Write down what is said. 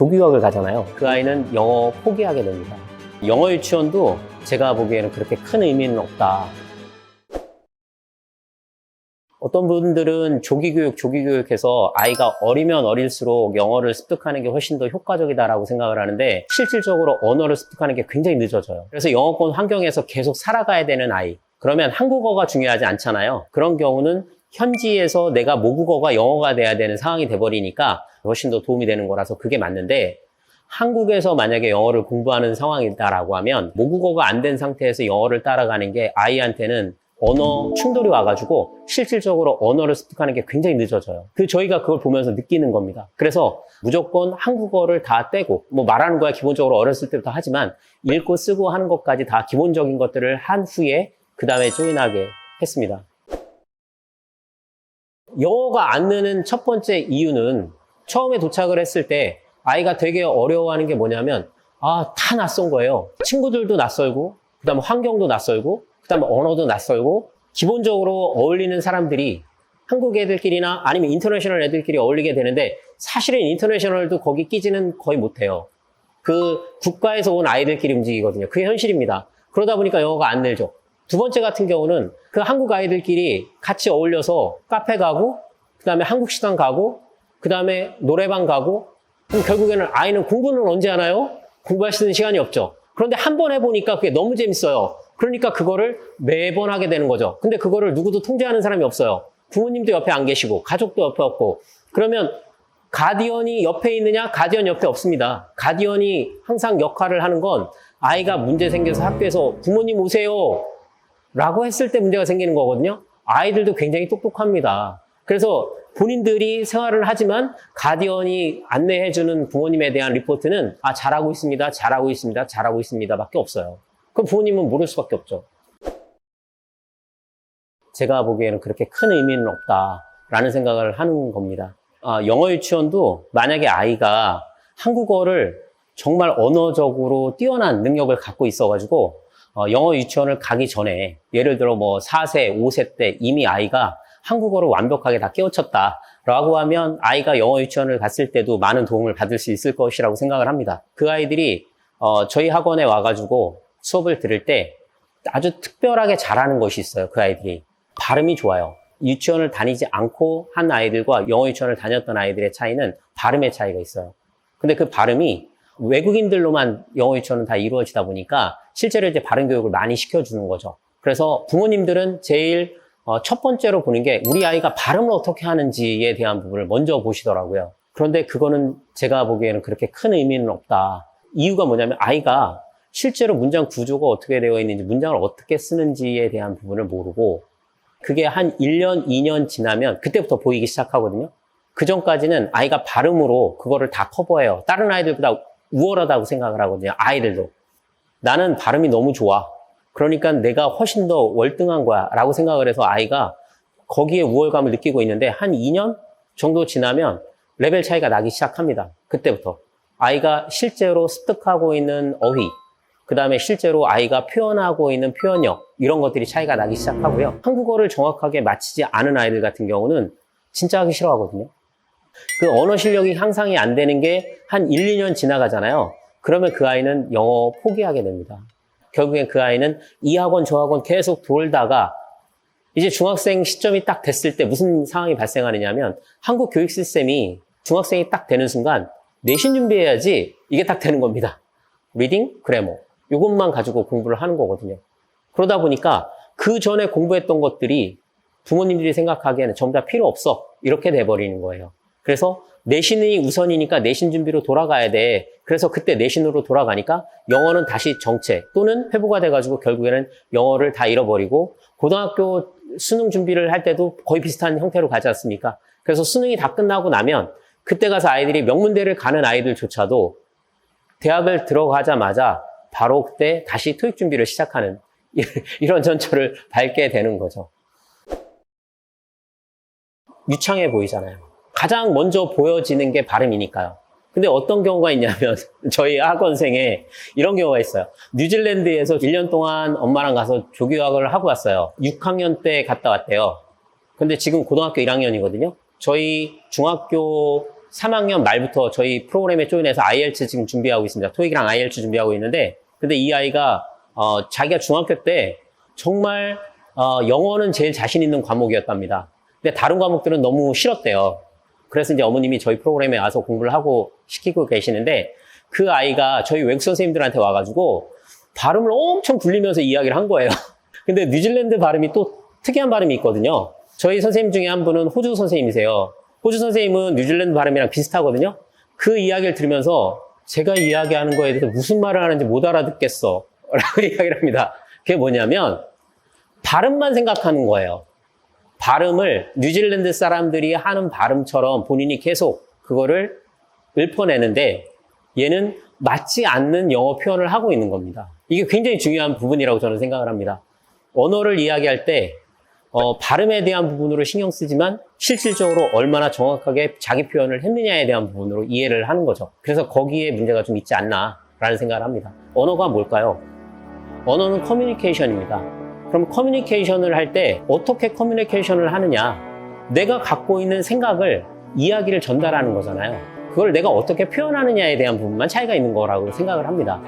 조기유학을 가잖아요. 그 아이는 영어 포기하게 됩니다. 영어 유치원도 제가 보기에는 그렇게 큰 의미는 없다. 어떤 분들은 조기교육해서 아이가 어리면 어릴수록 영어를 습득하는 게 훨씬 더 효과적이다라고 생각을 하는데, 실질적으로 언어를 습득하는 게 굉장히 늦어져요. 그래서 영어권 환경에서 계속 살아가야 되는 아이, 그러면 한국어가 중요하지 않잖아요. 그런 경우는 현지에서 내가 모국어가 영어가 돼야 되는 상황이 돼버리니까 훨씬 더 도움이 되는 거라서 그게 맞는데, 한국에서 만약에 영어를 공부하는 상황이다라고 하면 모국어가 안 된 상태에서 영어를 따라가는 게 아이한테는 언어 충돌이 와가지고 실질적으로 언어를 습득하는 게 굉장히 늦어져요. 저희가 그걸 보면서 느끼는 겁니다. 그래서 무조건 한국어를 다 떼고, 말하는 거야 기본적으로 어렸을 때부터 하지만, 읽고 쓰고 하는 것까지 다 기본적인 것들을 한 후에 그 다음에 조인하게 했습니다. 영어가 안 느는 첫 번째 이유는, 처음에 도착을 했을 때 아이가 되게 어려워하는 게 뭐냐면, 다 낯선 거예요. 친구들도 낯설고, 그 다음에 환경도 낯설고, 그 다음에 언어도 낯설고, 기본적으로 어울리는 사람들이 한국 애들끼리나 아니면 인터내셔널 애들끼리 어울리게 되는데, 사실은 인터내셔널도 거기 끼지는 거의 못해요. 그 국가에서 온 아이들끼리 움직이거든요. 그게 현실입니다. 그러다 보니까 영어가 안 늘죠. 두 번째 같은 경우는 그 한국 아이들끼리 같이 어울려서 카페 가고, 그 다음에 한국 식당 가고, 그 다음에 노래방 가고, 그럼 결국에는 아이는 공부는 언제 하나요? 공부할 수 있는 시간이 없죠. 그런데 한 번 해보니까 그게 너무 재밌어요. 그러니까 그거를 매번 하게 되는 거죠. 근데 그거를 누구도 통제하는 사람이 없어요. 부모님도 옆에 안 계시고, 가족도 옆에 없고. 그러면 가디언이 옆에 있느냐? 가디언 옆에 없습니다. 가디언이 항상 역할을 하는 건, 아이가 문제 생겨서 학교에서 부모님 오세요 라고 했을 때 문제가 생기는 거거든요. 아이들도 굉장히 똑똑합니다. 그래서 본인들이 생활을 하지만 가디언이 안내해주는 부모님에 대한 리포트는 잘하고 있습니다, 잘하고 있습니다, 잘하고 있습니다 밖에 없어요. 그럼 부모님은 모를 수밖에 없죠. 제가 보기에는 그렇게 큰 의미는 없다라는 생각을 하는 겁니다. 영어 유치원도 만약에 아이가 한국어를 정말 언어적으로 뛰어난 능력을 갖고 있어가지고 영어 유치원을 가기 전에, 예를 들어 4세, 5세 때 이미 아이가 한국어를 완벽하게 다 깨우쳤다라고 하면 아이가 영어 유치원을 갔을 때도 많은 도움을 받을 수 있을 것이라고 생각을 합니다. 그 아이들이 저희 학원에 와가지고 수업을 들을 때 아주 특별하게 잘하는 것이 있어요. 그 아이들이 발음이 좋아요. 유치원을 다니지 않고 한 아이들과 영어 유치원을 다녔던 아이들의 차이는 발음의 차이가 있어요. 근데 그 발음이 외국인들로만 영어 유치원은 다 이루어지다 보니까 실제로 이제 발음 교육을 많이 시켜주는 거죠. 그래서 부모님들은 제일 첫 번째로 보는 게 우리 아이가 발음을 어떻게 하는지에 대한 부분을 먼저 보시더라고요. 그런데 그거는 제가 보기에는 그렇게 큰 의미는 없다. 이유가 뭐냐면, 아이가 실제로 문장 구조가 어떻게 되어 있는지, 문장을 어떻게 쓰는지에 대한 부분을 모르고, 그게 한 1년, 2년 지나면 그때부터 보이기 시작하거든요. 그 전까지는 아이가 발음으로 그거를 다 커버해요. 다른 아이들보다 우월하다고 생각을 하거든요. 아이들도. 나는 발음이 너무 좋아. 그러니까 내가 훨씬 더 월등한 거야 라고 생각을 해서 아이가 거기에 우월감을 느끼고 있는데, 한 2년 정도 지나면 레벨 차이가 나기 시작합니다. 그때부터 아이가 실제로 습득하고 있는 어휘, 그 다음에 실제로 아이가 표현하고 있는 표현력, 이런 것들이 차이가 나기 시작하고요. 한국어를 정확하게 마치지 않은 아이들 같은 경우는 진짜 하기 싫어하거든요. 그 언어 실력이 향상이 안 되는 게 한 1, 2년 지나가잖아요. 그러면 그 아이는 영어 포기하게 됩니다. 결국엔 그 아이는 이 학원 저 학원 계속 돌다가 이제 중학생 시점이 딱 됐을 때 무슨 상황이 발생하느냐면, 한국 교육 시스템이 중학생이 딱 되는 순간 내신 준비해야지 이게 딱 되는 겁니다. 리딩, 그래머, 이것만 가지고 공부를 하는 거거든요. 그러다 보니까 그 전에 공부했던 것들이 부모님들이 생각하기에는 전부 다 필요 없어, 이렇게 돼버리는 거예요. 그래서 내신이 우선이니까 내신 준비로 돌아가야 돼. 그래서 그때 내신으로 돌아가니까 영어는 다시 정체 또는 회부가 돼가지고 결국에는 영어를 다 잃어버리고, 고등학교 수능 준비를 할 때도 거의 비슷한 형태로 가지 않습니까? 그래서 수능이 다 끝나고 나면 그때 가서 아이들이 명문대를 가는 아이들조차도 대학을 들어가자마자 바로 그때 다시 토익 준비를 시작하는 이런 전철을 밟게 되는 거죠. 유창해 보이잖아요. 가장 먼저 보여지는 게 발음이니까요. 근데 어떤 경우가 있냐면, 저희 학원생에 이런 경우가 있어요. 뉴질랜드에서 1년 동안 엄마랑 가서 조교학을 하고 왔어요. 6학년 때 갔다 왔대요. 근데 지금 고등학교 1학년이거든요. 저희 중학교 3학년 말부터 저희 프로그램에 조인해서 IELTS 지금 준비하고 있습니다. 토익이랑 IELTS 준비하고 있는데, 근데 이 아이가 자기가 중학교 때 정말 영어는 제일 자신 있는 과목이었답니다. 근데 다른 과목들은 너무 싫었대요. 그래서 이제 어머님이 저희 프로그램에 와서 공부를 하고 시키고 계시는데, 그 아이가 저희 외국 선생님들한테 와가지고 발음을 엄청 굴리면서 이야기를 한 거예요. 근데 뉴질랜드 발음이 또 특이한 발음이 있거든요. 저희 선생님 중에 한 분은 호주 선생님이세요. 호주 선생님은 뉴질랜드 발음이랑 비슷하거든요. 그 이야기를 들으면서 제가 이야기하는 거에 대해서 무슨 말을 하는지 못 알아듣겠어 라고 이야기를 합니다. 그게 뭐냐면 발음만 생각하는 거예요. 발음을 뉴질랜드 사람들이 하는 발음처럼 본인이 계속 그거를 읊어내는데 얘는 맞지 않는 영어 표현을 하고 있는 겁니다. 이게 굉장히 중요한 부분이라고 저는 생각을 합니다. 언어를 이야기할 때 발음에 대한 부분으로 신경 쓰지만 실질적으로 얼마나 정확하게 자기 표현을 했느냐에 대한 부분으로 이해를 하는 거죠. 그래서 거기에 문제가 좀 있지 않나라는 생각을 합니다. 언어가 뭘까요? 언어는 커뮤니케이션입니다. 그럼 커뮤니케이션을 할 때 어떻게 커뮤니케이션을 하느냐? 내가 갖고 있는 생각을, 이야기를 전달하는 거잖아요. 그걸 내가 어떻게 표현하느냐에 대한 부분만 차이가 있는 거라고 생각을 합니다.